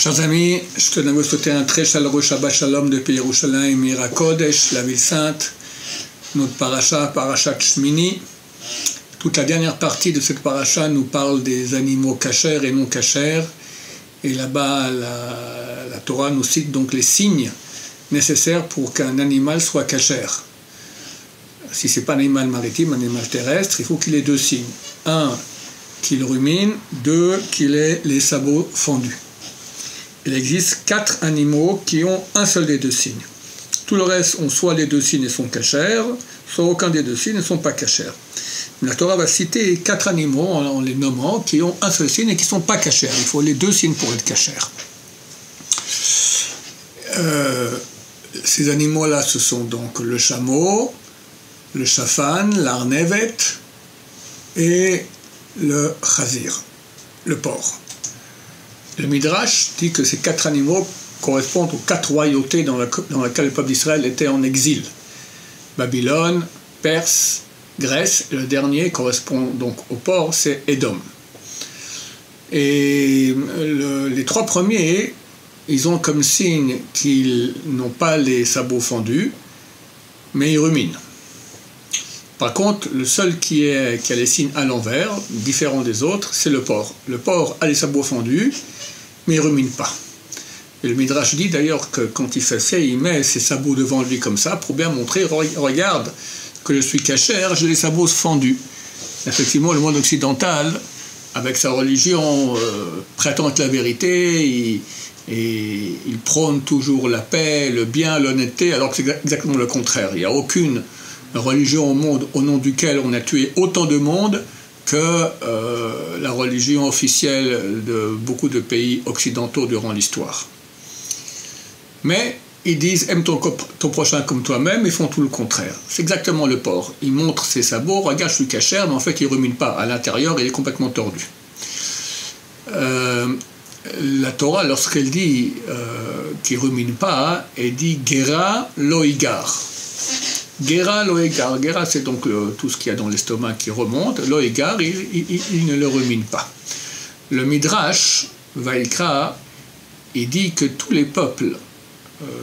Chers amis, je tenais à vous souhaiter un très chaleureux Shabbat Shalom depuis Yerushalayim, Ira Kodesh, la ville sainte, notre paracha, Parashat Shmini. Toute la dernière partie de cette paracha nous parle des animaux cachers et non cachers. Et là-bas, la Torah nous cite donc les signes nécessaires pour qu'un animal soit cachère. Si ce n'est pas un animal maritime, un animal terrestre, il faut qu'il ait deux signes. Un, qu'il rumine. Deux, qu'il ait les sabots fendus. Il existe 4 animaux qui ont un seul des deux signes. Tout le reste ont soit les deux signes et sont cachers, soit aucun des deux signes ne sont pas cachers. Mais la Torah va citer 4 animaux en les nommant qui ont un seul signe et qui ne sont pas cachers. Il faut les deux signes pour être cachers. Ces animaux-là, ce sont donc le chameau, le shafan, l'arnevet et le chazir, le porc. Le Midrash dit que ces 4 animaux correspondent aux 4 royautés dans lesquelles le peuple d'Israël était en exil. Babylone, Perse, Grèce, et le dernier correspond donc au porc, c'est Édom. Et les 3 premiers, ils ont comme signe qu'ils n'ont pas les sabots fendus, mais ils ruminent. Par contre, le seul qui a les signes à l'envers, différent des autres, c'est le porc. Le porc a les sabots fendus, mais il ne rumine pas. Et le Midrash dit d'ailleurs que quand il fait fier, il met ses sabots devant lui comme ça, pour bien montrer, regarde que je suis cachère, j'ai les sabots fendus. Effectivement, le monde occidental, avec sa religion, prétend être la vérité, il prône toujours la paix, le bien, l'honnêteté, alors que c'est exactement le contraire. Il n'y a aucune religion au monde au nom duquel on a tué autant de monde que la religion officielle de beaucoup de pays occidentaux durant l'histoire. Mais ils disent « aime ton prochain comme toi-même » ils font tout le contraire. C'est exactement le porc. Il montre ses sabots, regarde je suis cachère, mais en fait il ne rumine pas. À l'intérieur il est complètement tordu. La Torah, lorsqu'elle dit qu'il ne rumine pas, elle dit « Gera lo igar ». Gera loégar. Gera, c'est donc tout ce qu'il y a dans l'estomac qui remonte. Loégar, il ne le rumine pas. Le Midrash, Vaikra, il dit que tous les peuples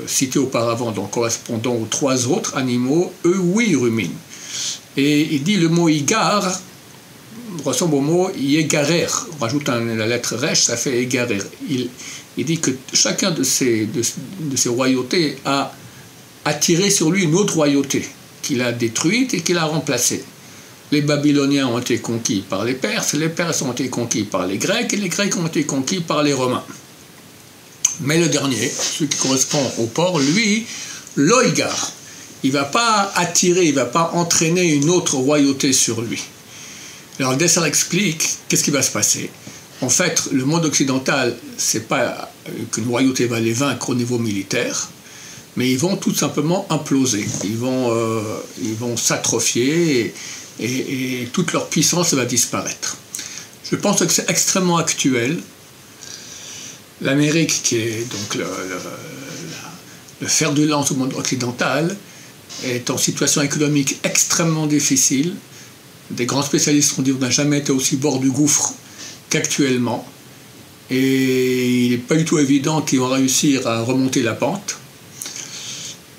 cités auparavant, donc correspondant aux 3 autres animaux, eux, oui, ruminent. Et il dit le mot igar ressemble au mot yegarer. On rajoute la lettre resh, ça fait égarer. Il dit que chacun de ces royautés a attiré sur lui une autre royauté qu'il a détruite et qu'il a remplacée. Les Babyloniens ont été conquis par les Perses ont été conquis par les Grecs et les Grecs ont été conquis par les Romains. Mais le dernier, celui qui correspond au porc, lui, l'oïgar, il ne va pas attirer, il ne va pas entraîner une autre royauté sur lui. Alors le Dessert explique qu'est-ce qui va se passer. En fait, le monde occidental, c'est pas qu'une royauté va les vaincre au niveau militaire, mais ils vont tout simplement imploser, ils vont s'atrophier et toute leur puissance va disparaître. Je pense que c'est extrêmement actuel. L'Amérique, qui est donc le fer de lance au monde occidental, est en situation économique extrêmement difficile. Des grands spécialistes ont dit qu'on n'a jamais été aussi bord du gouffre qu'actuellement. Et il n'est pas du tout évident qu'ils vont réussir à remonter la pente.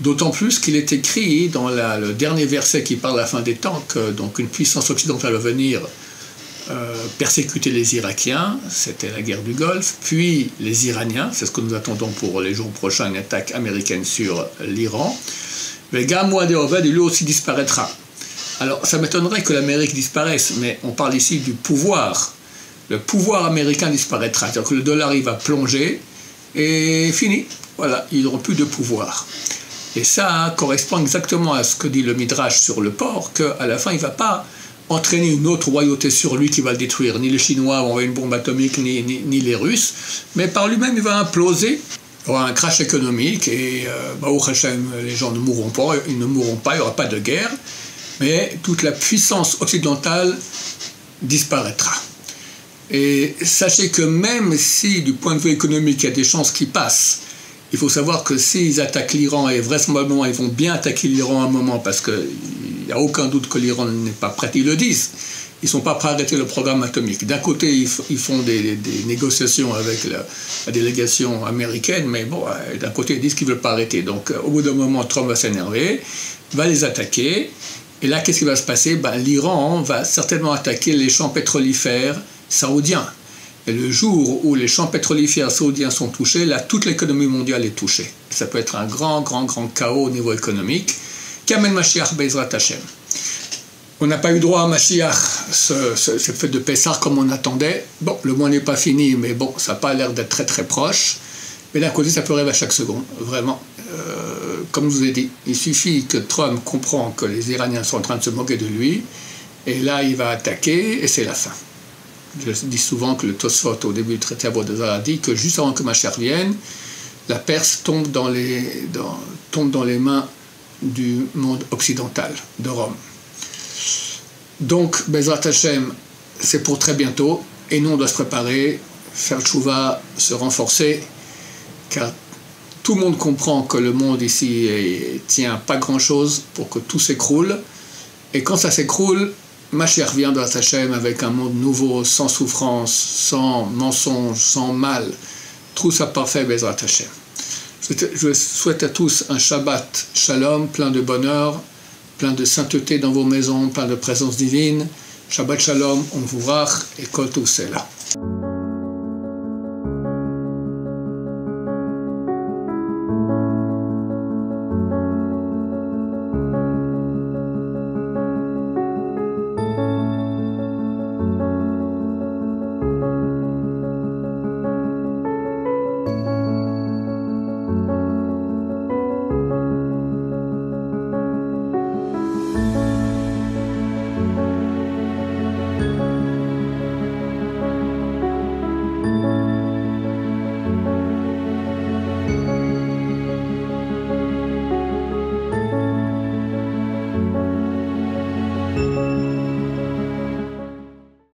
D'autant plus qu'il est écrit dans le dernier verset qui parle de la fin des temps que donc une puissance occidentale va venir persécuter les Irakiens, c'était la guerre du Golfe, puis les Iraniens, c'est ce que nous attendons pour les jours prochains, une attaque américaine sur l'Iran. Mais Gamouad et Oved, lui aussi disparaîtra. Alors ça m'étonnerait que l'Amérique disparaisse, mais on parle ici du pouvoir. Le pouvoir américain disparaîtra, c'est-à-dire que le dollar il va plonger et fini. Voilà, ils n'auront plus de pouvoir. Et ça correspond exactement à ce que dit le Midrash sur le porc, qu'à la fin, il ne va pas entraîner une autre royauté sur lui qui va le détruire. Ni les Chinois vont envoyer une bombe atomique, ni les Russes. Mais par lui-même, il va imploser. Il y aura un crash économique et, Baruch Hashem, les gens ne mourront pas, ils ne mourront pas, il n'y aura pas de guerre. Mais toute la puissance occidentale disparaîtra. Et sachez que même si, du point de vue économique, il y a des chances qui passent, il faut savoir que s'ils attaquent l'Iran, et vraisemblablement ils vont bien attaquer l'Iran à un moment, parce qu'il n'y a aucun doute que l'Iran n'est pas prêt, ils le disent. ils ne sont pas prêts à arrêter le programme atomique. D'un côté, ils font des négociations avec la délégation américaine, mais bon, d'un côté, ils disent qu'ils ne veulent pas arrêter. Donc, au bout d'un moment, Trump va s'énerver, va les attaquer. Et là, qu'est-ce qui va se passer? L'Iran va certainement attaquer les champs pétrolifères saoudiens. Et le jour où les champs pétrolifères saoudiens sont touchés, là, toute l'économie mondiale est touchée. Ça peut être un grand chaos au niveau économique qui amène Mashiach Bezrat Hashem. On n'a pas eu droit à Mashiach, cette fête de Pessah comme on attendait. Bon, le mois n'est pas fini, mais bon, ça n'a pas l'air d'être très proche. Mais d'un côté, ça peut arriver à chaque seconde, vraiment. Comme je vous ai dit, il suffit que Trump comprend que les Iraniens sont en train de se moquer de lui, et là, il va attaquer, et c'est la fin. Je dis souvent que le Tosfot, au début du traité Avodah, a dit que juste avant que Mashiach vienne, la Perse tombe dans les mains du monde occidental, de Rome. Donc, Bezrat Hashem, c'est pour très bientôt, et nous, on doit se préparer, faire tchouva, se renforcer, car tout le monde comprend que le monde ici tient pas grand-chose pour que tout s'écroule, et quand ça s'écroule, Mashiach vient Bezrat Hashem avec un monde nouveau, sans souffrance, sans mensonge, sans mal, tout ça parfait Bezrat Hashem. Je souhaite à tous un Shabbat Shalom, plein de bonheur, plein de sainteté dans vos maisons, plein de présence divine. Shabbat Shalom, on vous rach et kol tout cela.